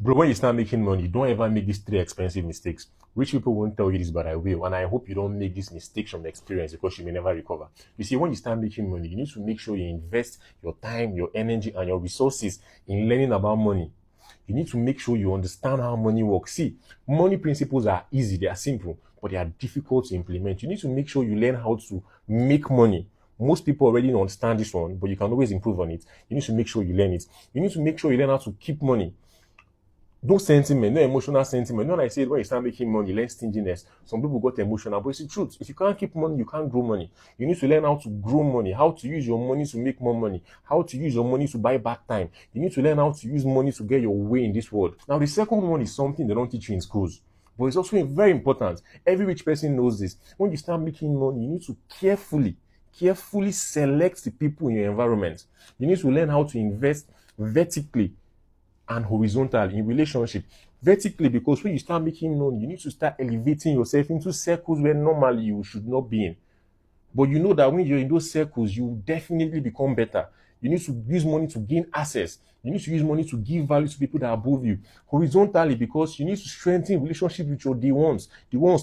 Bro, when you start making money, don't ever make these three expensive mistakes. Rich people won't tell you this, but I will. And I hope you don't make these mistakes from experience because you may never recover. You see, when you start making money, you need to make sure you invest your time, your energy, and your resources in learning about money. You need to make sure you understand how money works. See, money principles are easy, they are simple, but they are difficult to implement. You need to make sure you learn how to make money. Most people already understand this one, but you can always improve on it. You need to make sure you learn it. You need to make sure you learn how to keep money. No sentiment, no emotional sentiment. Not like I said, when you start making money, learn stinginess. Some people got emotional, but it's the truth. If you can't keep money, you can't grow money. You need to learn how to grow money, how to use your money to make more money, how to use your money to buy back time. You need to learn how to use money to get your way in this world. Now, the second one is something they don't teach you in schools, but it's also very important. Every rich person knows this. When you start making money, you need to carefully select the people in your environment. You need to learn how to invest vertically and horizontal in relationship. Vertically, because when you start making money, you need to start elevating yourself into circles where normally you should not be in. But you know that when you're in those circles, you definitely become better. You need to use money to gain access. You need to use money to give value to people that are above you. Horizontally, because you need to strengthen relationship with your the ones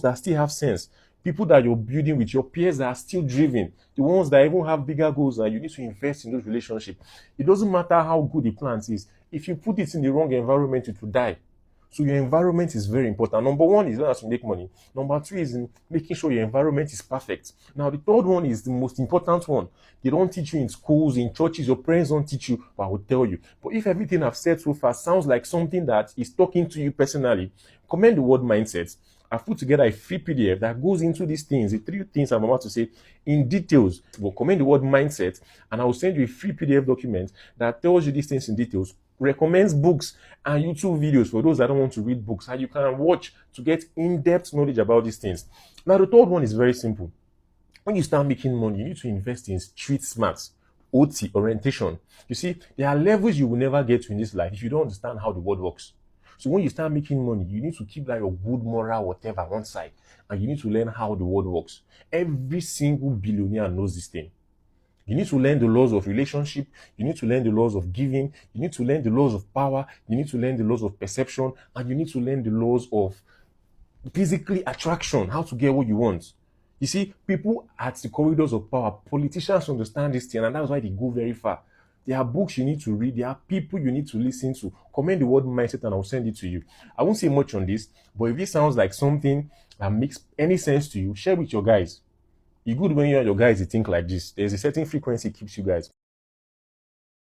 that still have sense. People that you're building with, your peers that are still driven, the ones that even have bigger goals, and you need to invest in those relationships. It doesn't matter how good the plant is. If you put it in the wrong environment, it will die. So your environment is very important. Number one is learn how to make money. Number two is in making sure your environment is perfect. Now, the third one is the most important one. They don't teach you in schools, in churches, your parents don't teach you, but I will tell you. But if everything I've said so far sounds like something that is talking to you personally, comment the word mindset. I've put together a free PDF that goes into these things, the three things I'm about to say in details. We'll comment the word mindset, and I will send you a free PDF document that tells you these things in details, recommends books and YouTube videos for those that don't want to read books, and you can watch to get in-depth knowledge about these things. Now, the third one is very simple. When you start making money, you need to invest in street smarts, OT, orientation. You see, there are levels you will never get to in this life if you don't understand how the world works. So when you start making money, you need to keep like your good moral, whatever, one side. And you need to learn how the world works. Every single billionaire knows this thing. You need to learn the laws of relationship. You need to learn the laws of giving. You need to learn the laws of power. You need to learn the laws of perception. And you need to learn the laws of physically attraction, how to get what you want. You see, people at the corridors of power, politicians understand this thing, and that's why they go very far. There are books you need to read. There are people you need to listen to. Comment the word mindset and I'll send it to you. I won't say much on this, but if this sounds like something that makes any sense to you, share with your guys. It's good when you and your guys think like this. There's a certain frequency it keeps you guys.